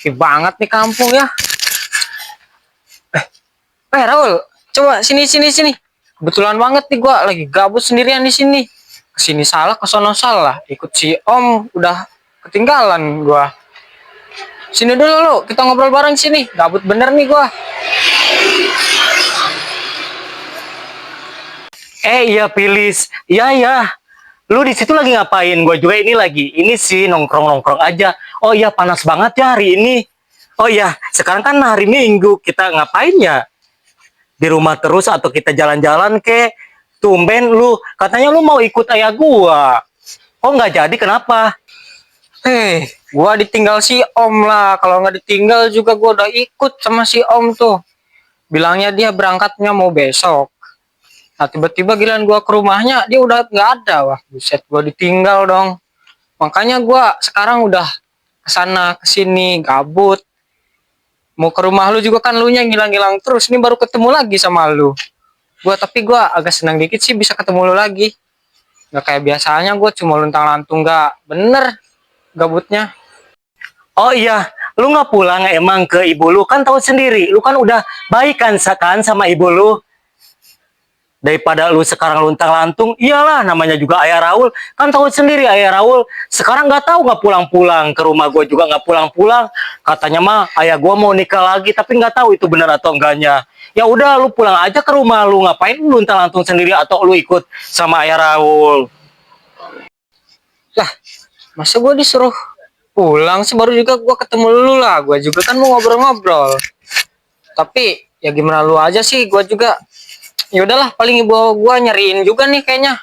Sepi banget nih kampung ya. Raul, coba sini sini sini. Kebetulan banget nih gua lagi gabut sendirian di sini. Kesini salah, kesono salah. Ikut si Om udah ketinggalan gua. Sini dulu lu, kita ngobrol bareng sini. Gabut bener nih gua. Iya Pilis, iya. Lu di situ lagi ngapain? Gue juga ini sih nongkrong-nongkrong aja. Oh iya panas banget ya hari ini. Oh iya, sekarang kan hari Minggu, kita ngapain ya? Di rumah terus atau kita jalan-jalan ke? Tumben lu, katanya lu mau ikut ayah gua. Oh nggak jadi, kenapa? Gua ditinggal si Om lah. Kalau nggak ditinggal juga gua udah ikut sama si Om tuh. Bilangnya dia berangkatnya mau besok. Nah tiba-tiba giliran gua ke rumahnya dia udah nggak ada. Wah buset, gua ditinggal dong. Makanya gua sekarang udah kesana kesini gabut. Mau ke rumah lu juga kan lu nya ngilang-ngilang terus. Ini baru ketemu lagi sama lu. Tapi gua agak senang dikit sih bisa ketemu lu lagi. Nggak kayak biasanya gua cuma luntang-lantung nggak bener gabutnya. Oh iya, lu nggak pulang emang ke ibu lu? Kan tahu sendiri, lu kan udah baik kan sama ibu lu. Daripada lu sekarang luntang-lantung, iyalah namanya juga ayah Raul. Kan tahu sendiri ayah Raul sekarang nggak pulang-pulang ke rumah gue juga nggak pulang-pulang. Katanya mah ayah gue mau nikah lagi, tapi nggak tahu itu benar atau enggaknya. Ya udah lu pulang aja ke rumah lu, ngapain lu luntang-lantung sendiri atau lu ikut sama ayah Raul? Lah, masa gua disuruh pulang sih, baru juga gua ketemu lu lah. Gua juga kan mau ngobrol-ngobrol. Tapi ya gimana lu aja sih, gua juga ya udahlah, paling ibu gua nyariin juga nih kayaknya.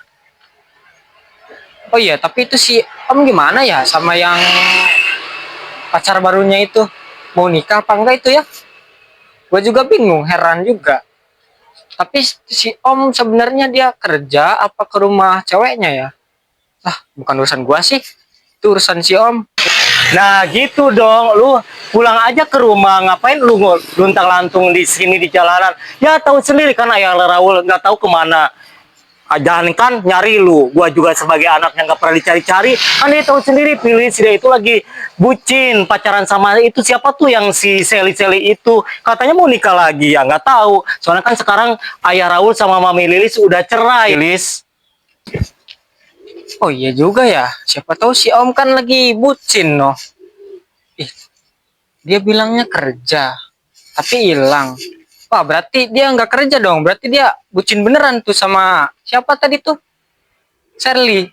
Oh iya, tapi itu si Om gimana ya sama yang pacar barunya itu? Mau nikah apa enggak itu ya? Gua juga bingung, heran juga. Tapi si Om sebenarnya dia kerja apa ke rumah ceweknya ya? Ah, bukan urusan gua sih. Itu urusan si Om. Nah gitu dong, lu pulang aja ke rumah, ngapain lu luntang-lantung di sini di jalanan? Ya tahu sendiri kan ayah Raul nggak tahu kemana. Jangan kan nyari lu, gua juga sebagai anak yang gak pernah dicari-cari. Kan dia tahu sendiri, pilih si dia itu lagi bucin pacaran sama itu siapa tuh yang si Seli itu katanya mau nikah lagi, ya nggak tahu. Soalnya kan sekarang ayah Raul sama mami Lilis udah cerai. Lilis. Oh iya juga ya, siapa tahu si Om kan lagi bucin noh. Ih, dia bilangnya kerja, tapi hilang. Wah berarti dia nggak kerja dong, berarti dia bucin beneran tuh sama siapa tadi tuh? Shirley.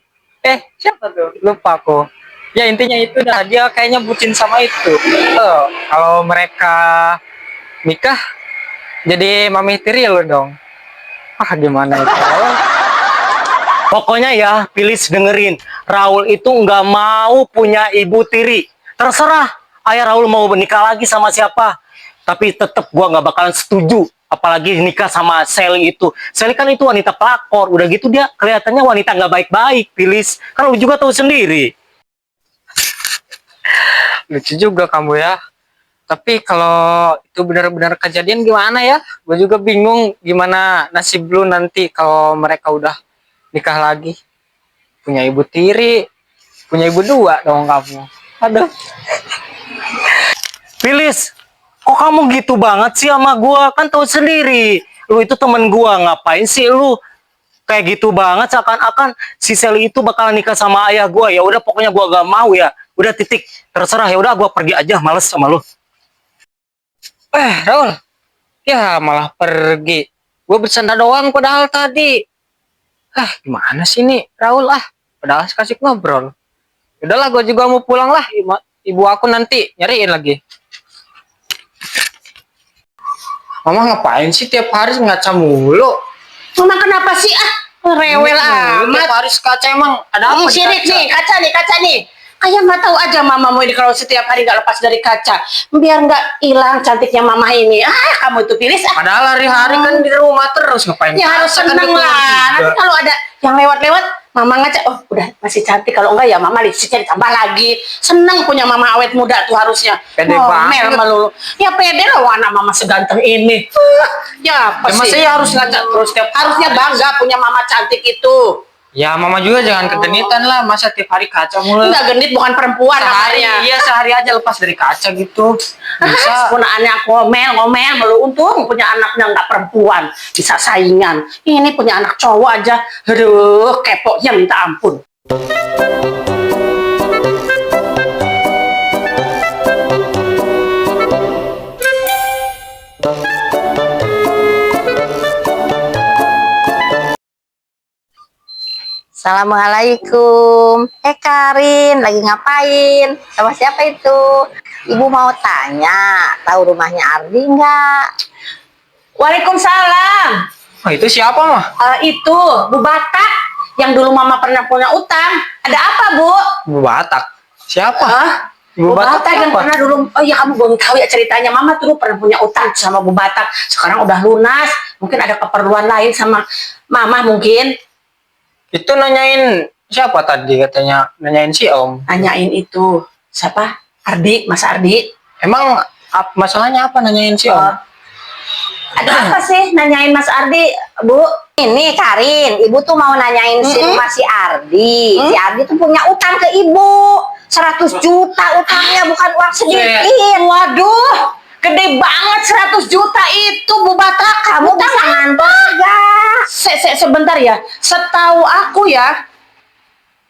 Siapa tuh? Lupa aku. Ya intinya itu dah, dia kayaknya bucin sama itu. Kalau mereka nikah, jadi mami tiri lo dong. Ah gimana itu? Pokoknya ya, pilih dengerin. Raul itu nggak mau punya ibu tiri. Terserah ayah Raul mau menikah lagi sama siapa. Tapi tetap gua nggak bakalan setuju. Apalagi nikah sama Sally itu. Sally kan itu wanita pelakor. Udah gitu dia kelihatannya wanita nggak baik-baik, pilih. Kan lu juga tahu sendiri. Lucu juga kamu ya. Tapi kalau itu benar-benar kejadian gimana ya? Gue juga bingung gimana nasib lu nanti kalau mereka udah nikah lagi. Punya ibu tiri, punya ibu dua dong kamu. Aduh. Pilis, kok kamu gitu banget sih sama gua? Kan tahu sendiri, lu itu temen gua, ngapain sih lu kayak gitu banget seakan-akan si Sally itu bakalan nikah sama ayah gua. Ya udah pokoknya gua gak mau ya. Udah titik, terserah ya udah gua pergi aja, males sama lu. Raul, ya malah pergi. Gue bercanda doang padahal tadi. Gimana sih nih Raul padahal kasih ngobrol. Udahlah, gue juga mau pulang lah. Ibu aku nanti nyariin lagi. Mama ngapain sih tiap hari ngaca mulu? Mama kenapa sih rewel amat. Tiap hari kaca emang ada apa? Sirik nih kaca nih. Kayak nggak tahu aja mama mau ini kalau setiap hari nggak lepas dari kaca. Biar nggak hilang cantiknya mama ini. Kamu itu pilih Padahal hari-hari kan di rumah terus ngapain? Ya harus seneng lah. Nanti kalau ada yang lewat-lewat, mama ngaca, oh udah masih cantik. Kalau enggak ya mama lipstiknya ditambah lagi. Seneng punya mama awet muda tuh harusnya. Pede banget. Melulu. Ya pede lah anak mama seganteng ini. Ya apa sih? Masa ya harus ngaca terus tiap Harusnya bangga punya mama cantik itu. Ya mama juga jangan kegenitan lah, masa tiap hari kaca mulu. Enggak genit, bukan perempuan Sehari, namanya. iya sehari aja lepas dari kaca gitu. Bisa. Punaannya ngomel melu, untung punya anaknya nggak perempuan, bisa saingan. Ini punya anak cowok aja, aduh keponya minta ampun. Assalamualaikum. Karin, lagi ngapain? Sama siapa itu? Ibu mau tanya, tahu rumahnya Ardi nggak? Waalaikumsalam. Oh, itu siapa mah? Itu Bu Batak yang dulu mama pernah punya utang. Ada apa, Bu? Bu Batak. Siapa? Hah? Bu Bu Batak Batak yang apa? pernah dulu, oh ya kamu belum tahu ya ceritanya. Mama dulu pernah punya utang sama Bu Batak. Sekarang udah lunas. Mungkin ada keperluan lain sama mama mungkin. Itu nanyain siapa tadi katanya? Nanyain si Om. Nanyain itu. Siapa? Ardi, Mas Ardi. Emang masalahnya apa nanyain si Om? Ada apa sih nanyain Mas Ardi, Bu? Ini Karin, ibu tuh mau nanyain si rumah si Ardi. Si Ardi tuh punya utang ke ibu. 100 juta utangnya, bukan uang sedikit. Waduh, gede banget 100 juta itu, Bu Batak. Kamu bisa ngantor nggak? Sebentar ya. Setahu aku ya,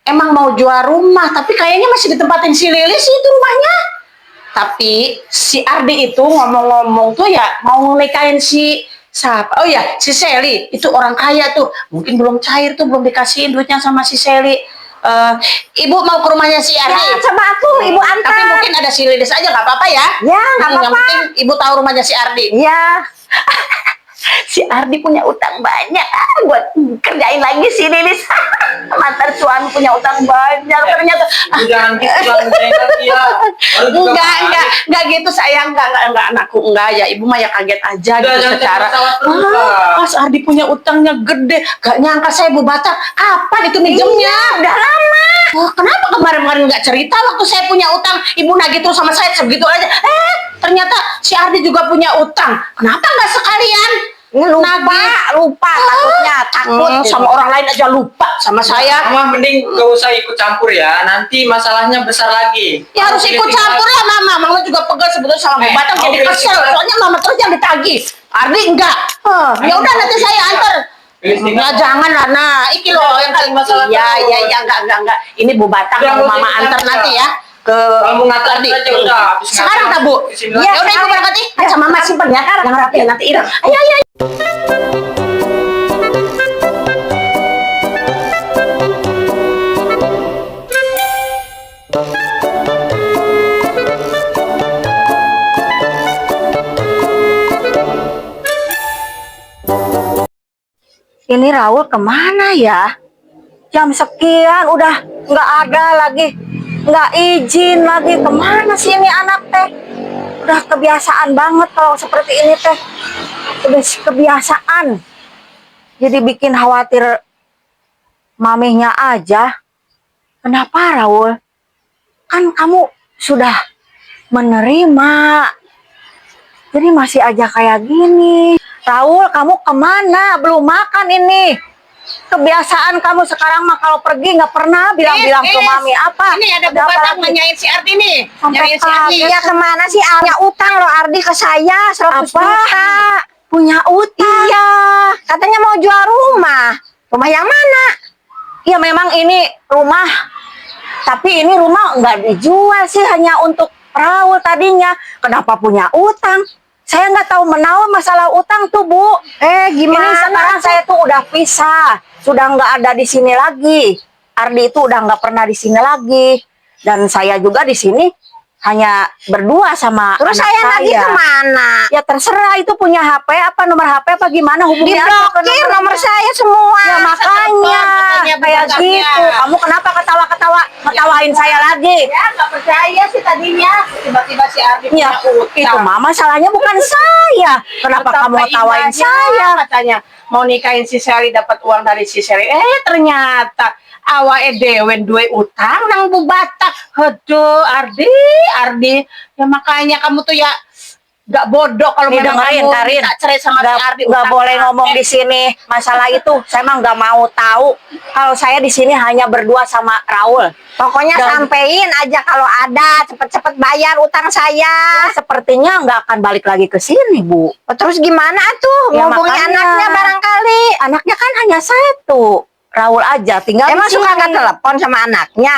emang mau jual rumah, tapi kayaknya masih ditempatin si Lilis itu rumahnya. Tapi si Ardi itu ngomong-ngomong tuh ya mau nikahin si siapa? Oh ya, si Sally. Itu orang kaya tuh. Mungkin belum cair tuh, belum dikasihin duitnya sama si Sally. Ibu mau ke rumahnya si Ardi. Ya, coba aku ibu Tapi antar. mungkin ada si Lilis aja, nggak apa-apa ya. Ya, nggak Yang apa-apa. penting ibu tahu rumahnya si Ardi. Ya, Si Ardi punya utang banyak, buat kerjain lagi si Lilis. Mantan suami punya utang banyak ternyata. Jangan gitu, jangan lagi ya. Enggak gitu sayang, enggak anakku, enggak ya, ibu mah ya kaget aja Udah, gitu jangan secara. ketawa terus, lah. Mas Ardi punya utangnya gede, gak nyangka saya Bu Batak, kapan itu minjemnya? udah lama. Oh, kenapa kemarin-kemarin nggak cerita waktu saya punya utang, ibu nagih terus sama saya sebegitu aja. Ternyata si Ardi juga punya utang, kenapa nggak sekalian? Ini lupa, Nagih. lupa takutnya, takut Sama orang lain aja lupa sama saya. Mama mending gak usah ikut campur ya. Nanti masalahnya besar lagi. Ya harus ikut campur lah mama. Mama juga pegel sebetulnya sama Bu Batak jadi kesel. Soalnya mama terus yang ditagih. Ardi enggak. Ya udah nanti saya antar. Enggak, jangan lah. Nah, iki loh yang kali masalah. Ya enggak. Ini Bu Batak mau mama antar nanti ya ke Kamu ngatur Ardi. aja udah. Habis Sekarang ngatur, tak Bu? kesini Ya lagi. udah ibu berangkat nih. Kaca mama simpen ya. Yang rapi nanti hilang. Ayo. Ini Raul kemana ya? Jam sekian udah nggak ada lagi, nggak izin lagi. Kemana sih ini anak teh? Udah kebiasaan banget kalau seperti ini teh. Udah kebiasaan. Jadi bikin khawatir maminya aja. Kenapa Raul? Kan kamu sudah menerima. Jadi masih aja kayak gini. Raul, kamu kemana? Belum makan ini. Kebiasaan kamu sekarang mah kalau pergi nggak pernah bilang-bilang ke mami apa. Ini ada Bu apa Batak lagi? nanyain si Ardi nih. Sampai Nyariin si Ardi. ya kemana sih? Punya utang loh Ardi ke saya 100 juta. Punya utang? Iya. Katanya mau jual rumah. Rumah yang mana? Ya memang ini rumah. Tapi ini rumah nggak dijual sih, hanya untuk Raul tadinya. Kenapa punya utang? Saya nggak tahu menahu masalah utang tuh Bu. Gimana? Ini sekarang saya tuh udah pisah, sudah nggak ada di sini lagi. Ardi itu udah nggak pernah di sini lagi, dan saya juga di sini hanya berdua sama Terus anak saya lagi kemana? Ya terserah, itu punya HP apa nomor HP apa gimana, hubungi aku ke Diblokir nomor saya semua. Ya makanya katanya kayak Bu Bataknya. gitu. Kamu kenapa ketawa-ketawa ngetawain saya lagi? Ya nggak percaya sih tadinya. Tiba-tiba si Ardi Ya, punya utang. itu mama salahnya bukan saya. Kenapa Betapa kamu ngetawain indahnya, saya? Katanya mau nikahin si Sally, dapat uang dari si Sally. Ternyata awake dewe duwe utang nang Bu Batak. Aduh, Ardi. Ya makanya kamu tuh ya Gak bodoh kalau Nih, memang dengerin, kamu Karin. minta cerai sama si Ardi. Nggak utang boleh kakek. ngomong di sini masalah itu. Saya emang nggak mau tahu. Kalau saya di sini hanya berdua sama Raul. Pokoknya Dan- sampein aja kalau ada, cepet-cepet bayar utang saya. Sepertinya nggak akan balik lagi ke sini, Bu. Terus gimana tuh? Ya, Ngomongin makanya. anaknya barangkali. Anaknya kan hanya satu, Raul aja. Tinggal Emang di suka sini. nggak telepon sama anaknya?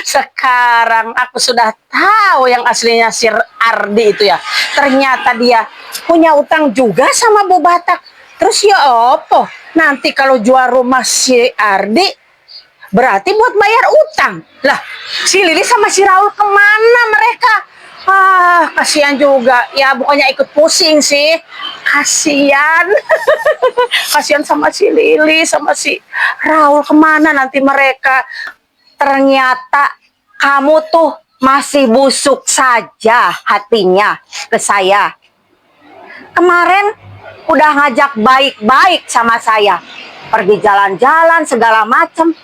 Sekarang aku sudah tahu yang aslinya si Ardi itu ya. Ternyata dia punya utang juga sama Bu Batak. Terus ya opo? Nanti kalau jual rumah si Ardi, berarti buat bayar utang. Lah, si Lili sama si Raul kemana mereka? Ah, kasihan juga. Ya, bukannya ikut pusing sih. Kasihan. Kasihan sama si Lili, sama si Raul. Kemana nanti mereka? Ternyata kamu tuh masih busuk saja hatinya ke saya. Kemarin udah ngajak baik-baik sama saya. Pergi jalan-jalan segala macem.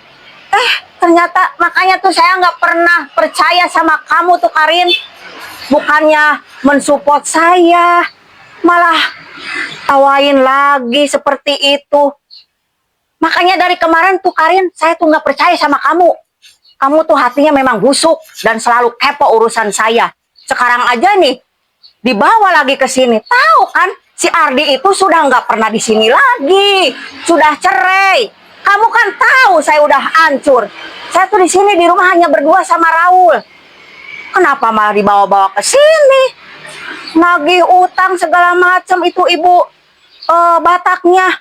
Ternyata makanya tuh saya nggak pernah percaya sama kamu tuh, Karin. Bukannya mensupport saya, malah tawain lagi seperti itu. Makanya dari kemarin tuh, Karin, saya tuh nggak percaya sama kamu. Kamu tuh hatinya memang busuk dan selalu kepo urusan saya. Sekarang aja nih, dibawa lagi ke sini. Tahu kan, si Ardi itu sudah nggak pernah di sini lagi. Sudah cerai. Kamu kan tahu saya udah hancur. Saya tuh di sini di rumah hanya berdua sama Raul. Kenapa malah dibawa-bawa ke sini? Nagih utang segala macam itu ibu Bataknya.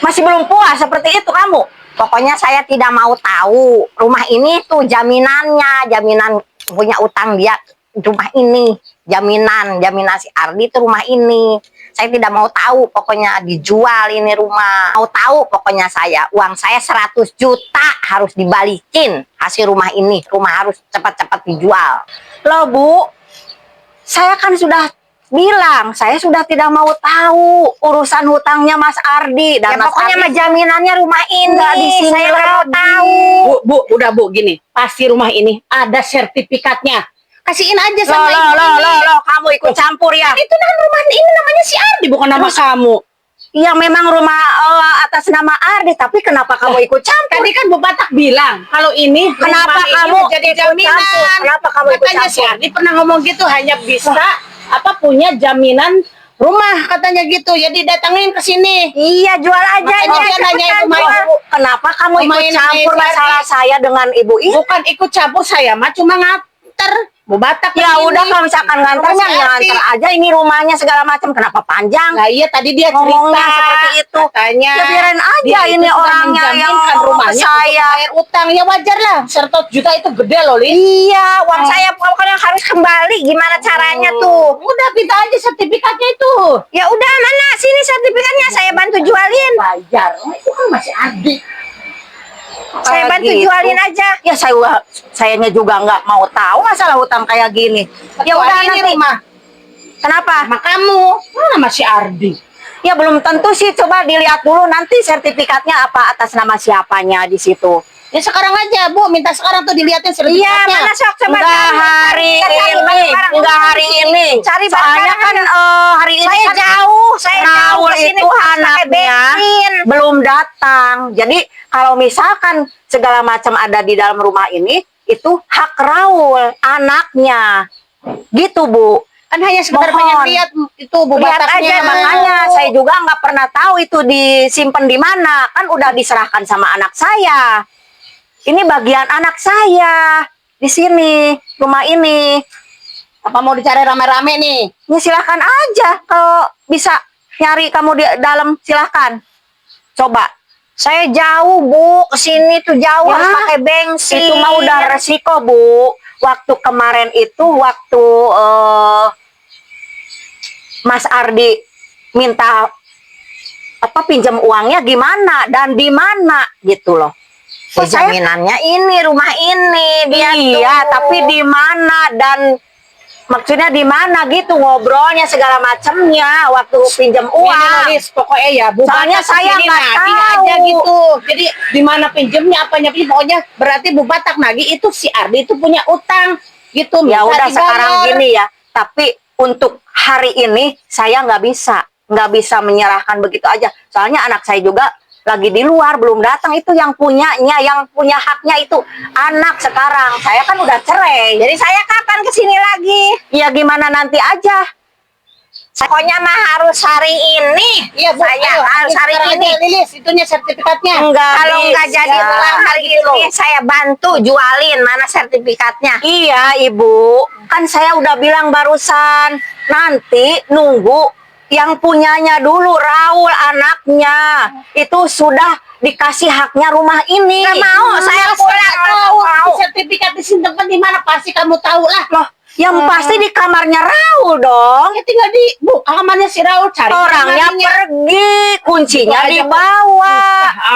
Masih belum puas seperti itu kamu? Pokoknya saya tidak mau tahu. Rumah ini tuh jaminannya, jaminan punya utang dia rumah ini. Jaminan si Ardi itu rumah ini. Saya tidak mau tahu, pokoknya dijual ini rumah. Mau tahu pokoknya saya, uang saya 100 juta harus dibalikin hasil rumah ini. Rumah harus cepat-cepat dijual. Loh Bu, saya kan sudah bilang, saya sudah tidak mau tahu urusan hutangnya Mas Ardi. Ya Dan Mas pokoknya Ardi mah jaminannya rumah ini. nggak di sini Saya nggak mau lagi. tahu. Bu, udah Bu, gini. Pasti rumah ini ada sertifikatnya. Kasihin aja Loh, sama ibu ini. kamu ikut campur ya? Itu kan rumah ini namanya si Ardi, bukan nama kamu. Ya memang rumah atas nama Ardi, tapi kenapa kamu ikut campur? Tadi kan Bu Batak bilang kalau ini Kenapa rumah ini kamu jadi ikut jaminan. campur? Kenapa kamu ikut Katanya si campur? Ardi pernah ngomong gitu, hanya bisa punya jaminan rumah katanya gitu. Ya didatengin ke sini. Iya, jual aja Makanya ya. dia nanya cepetan itu, jual. Kenapa kamu ikut Main- campur main masalah Ardi. saya dengan ibu ini? Bukan ikut campur, saya mah cuma nganter Bu Batak. Ya kesini. udah kalau misalkan nganternya Rumah si ya Ardi. nganter aja, ini rumahnya segala macam, kenapa panjang? Nah iya tadi dia Ngomongnya cerita seperti itu. katanya Ya biarin aja dia itu ini sudah orangnya yang menjaminkan ngomong ke rumahnya saya. untuk bayar utang. Ya wajar lah, 100 juta itu gede loh Lin. Iya, uang saya pokoknya harus kembali. Gimana caranya tuh? Udah minta aja sertifikatnya itu. Ya udah, mana sini sertifikatnya, saya bantu jualin. Bayar, itu kan masih Ardi. Saya Kayak bantu gitu. jualin aja. Ya sayanya juga nggak mau tahu masalah hutang kayak gini. Ya udah Kecuali ini nanti. rumah Kenapa? sama kamu. Mana masih Ardi? Ya belum tentu sih, coba dilihat dulu nanti sertifikatnya apa atas nama siapanya di situ. Ya sekarang aja Bu, minta sekarang tuh dilihatin Iya, sertifikatnya. mana sok coba Enggak cari. hari Cari ini, barang-barang enggak dulu hari di sini. ini. Cari Soalnya barang-barang kan hari ini Saya kan jauh, saya jauh Raul ke sini itu harus pakai anaknya bensin. belum datang. Jadi kalau misalkan segala macam ada di dalam rumah ini, itu hak Raul, anaknya. Gitu Bu. Kan hanya sekedar Mohon. pengen lihat itu Bu Lihat Bataknya. aja, makanya saya juga nggak pernah tahu itu disimpan di mana. Kan udah diserahkan sama anak saya. Ini bagian anak saya di sini, rumah ini. Apa mau dicari rame-rame nih? Ya silahkan aja, kalau bisa nyari kamu di dalam silahkan. Coba. Saya jauh Bu, ke sini tuh jauh Ya, harus pakai bensin. Itu mah udah resiko Bu. Waktu kemarin itu waktu Mas Ardi minta pinjam uangnya gimana dan di mana gitu loh. Ya, Kok saya jaminannya ini rumah ini dia iya, tuh. tapi di mana dan maksudnya di mana gitu ngobrolnya segala macamnya waktu pinjam Ini uang. nulis pokoknya ya Bu Soalnya Batak saya kesini nggak nagih tahu. aja gitu. Jadi di mana pinjemnya apanya pokoknya berarti Bu Batak nagih itu si Ardi itu punya utang. gitu. Ya minta udah dibayar. sekarang gini ya. Tapi untuk hari ini saya nggak bisa menyerahkan begitu aja. Soalnya anak saya juga lagi di luar belum datang, itu yang punya haknya itu anak sekarang. Saya kan udah cerai. Jadi saya kapan kesini lagi? Ya gimana nanti aja. Pokoknya mah harus hari ini. Iya, Bu. Saya Ayo, harus hari sekarang ini. aja, Lilis, itunya sertifikatnya. Enggak Kalau nggak bisa. jadi pulang hari Gitu. ini, saya bantu jualin. Mana sertifikatnya? Iya ibu, kan saya udah bilang barusan, nanti nunggu yang punyanya dulu, Raul anaknya. Itu sudah dikasih haknya rumah ini. Nggak mau, saya pulang. Tahu Mau. sertifikat disimpan di mana, pasti kamu tahu lah. Loh, yang pasti di kamarnya Raul dong. Ya tinggal di kamarnya si Raul, cari Orangnya kamarnya. pergi, kuncinya Itu aja, Bu. dibawa.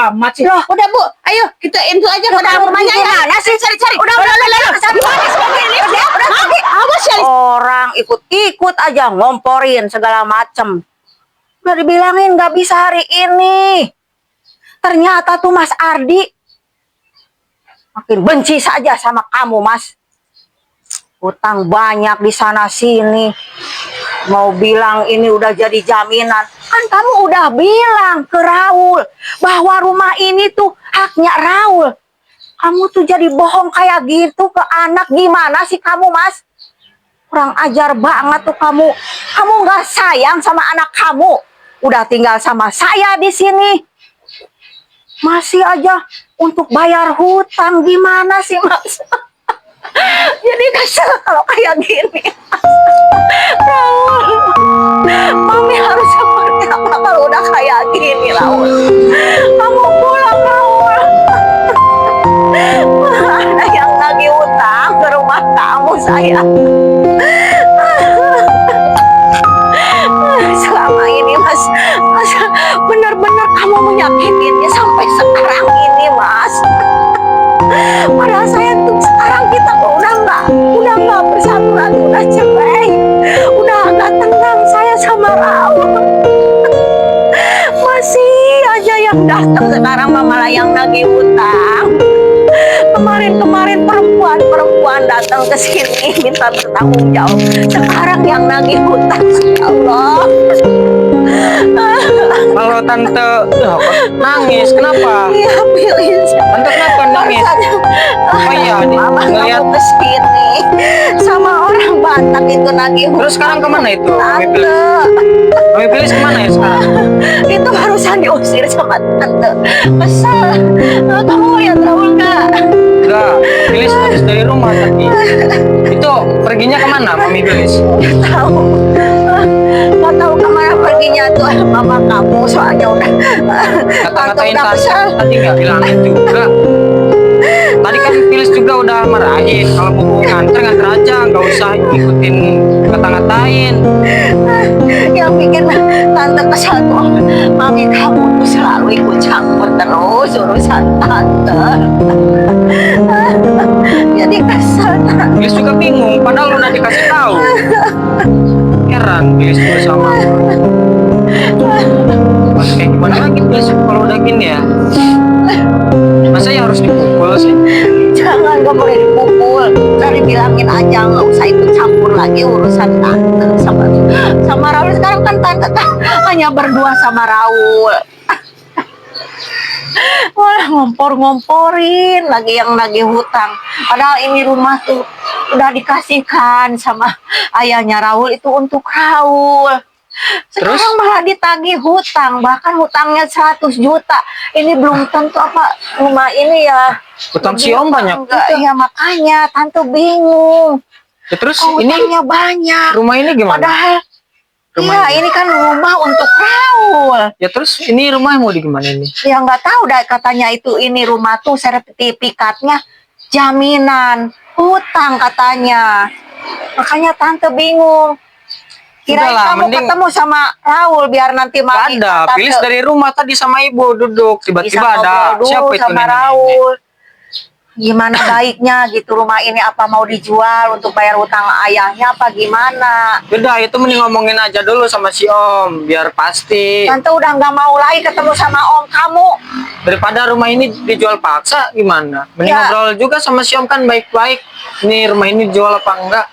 Amat sih. Udah Bu, ayo kita itu aja ke dalam rumahnya ya. Gimana sih? Cari-cari. Udah. Awas ya. Orang ikut-ikut aja ngomporin segala macem. Udah dibilangin nggak bisa hari ini. Ternyata tuh Mas Ardi makin benci saja sama kamu, Mas. Utang banyak di sana sini. Mau bilang ini udah jadi jaminan. Kan kamu udah bilang ke Raul bahwa rumah ini tuh haknya Raul. Kamu tuh jadi bohong kayak gitu ke anak. Gimana sih kamu, Mas? Kurang ajar banget tuh kamu. Kamu nggak sayang sama anak kamu. Udah tinggal sama saya di sini. Masih aja untuk bayar hutang. Gimana sih, Mas? Jadi kesel kalau kayak gini. Raul, Mami harus seperti apa kalau udah kayak gini, Raul? Kamu pulang, Raul. Ada yang lagi utang ke rumah kamu, sayang. Selama ini, Mas benar-benar kamu menyakitinnya sampai sekarang ini, Mas. Padahal saya tuh sekarang kita udah nggak bersatu lagi, udah cerai, udah nggak tenang saya sama Raul. Masih aja yang datang sekarang malah yang nagih hutang. Kemarin perempuan datang ke sini minta bertanggung jawab. Sekarang yang nagih hutang, ya Allah. Kalau tante nangis, kenapa? Iya, pilih. Tante kenapa nangis? Oh iya, Mama ngeliat. kamu kesini sama orang Batak itu nagih hutang. Terus sekarang kemana itu? Mami Pilis? Tante, Mami Pilis kemana ya sekarang? itu barusan diusir sama tante. Kesel. Kamu lihat Raul nggak? Enggak, Pilis habis dari rumah tadi. Itu perginya kemana Mami Pilis? Nggak tahu kemana perginya tuh mama kamu, soalnya udah Kata-katain udah Tasya besar. tadi nggak bilangin juga. Tadi kan Pilis juga udah marahin kalau mau nganter aja, nggak usah ikutin kata-katain. Yang bikin tante kesal tuh mami kamu tuh selalu ikut campur terus urusan tante. Jadi kesal. Pilis juga bingung, padahal udah dikasih tahu. Heran Pilis juga sama. Mas kayak gimana lagi Pilis kalau udah gini ya? Masa ya harus dipukul sih? Jangan, gak boleh dipukul. Cari bilangin aja, nggak usah ikut campur lagi urusan tante sama Raul. Sekarang kan tante kan hanya berdua sama Raul. Wah, ngompor-ngomporin lagi yang nagih hutang. Padahal ini rumah tuh udah dikasihkan sama ayahnya Raul itu untuk Raul. Sekarang Terus? malah ditagih hutang, bahkan hutangnya 100 juta. Ini belum tentu apa rumah ini ya. Hutang si Om banyak Enggak, ya makanya tante bingung. Ya, terus Oh, ini hutangnya banyak. rumah ini gimana? Padahal Rumah iya, ini. ini kan rumah untuk Raul. Ya terus ini rumah mau di gimana ini? Ya nggak tahu dah, katanya itu ini rumah tuh sertifikatnya jaminan hutang katanya. Makanya tante bingung. Kirain Udahlah, kamu mending- ketemu sama Raul biar nanti Gak mami ada, tante Pilis dari rumah tadi sama ibu duduk, bisa tiba-tiba ada ngobrol dulu siapa itu sama nenek? Raul. Gimana baiknya gitu rumah ini, apa mau dijual untuk bayar utang ayahnya apa gimana? Udah itu mending ngomongin aja dulu sama si Om biar pasti. Tante udah nggak mau lagi ketemu sama om kamu. Daripada rumah ini dijual paksa gimana? Mending Ya. ngobrol juga sama si Om kan baik-baik. ini rumah ini jual apa enggak.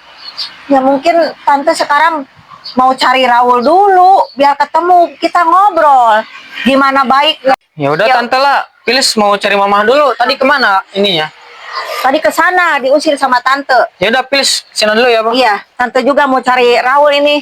Ya mungkin tante sekarang mau cari Raul dulu biar ketemu kita ngobrol. Gimana baiknya? Ya udah Ya. tante lah, Pilis mau cari mamah dulu. Tadi kemana ininya? Tadi ke sana diusir sama tante. Ya udah Pilis, kesana dulu ya bang. Iya, tante juga mau cari Raul ini.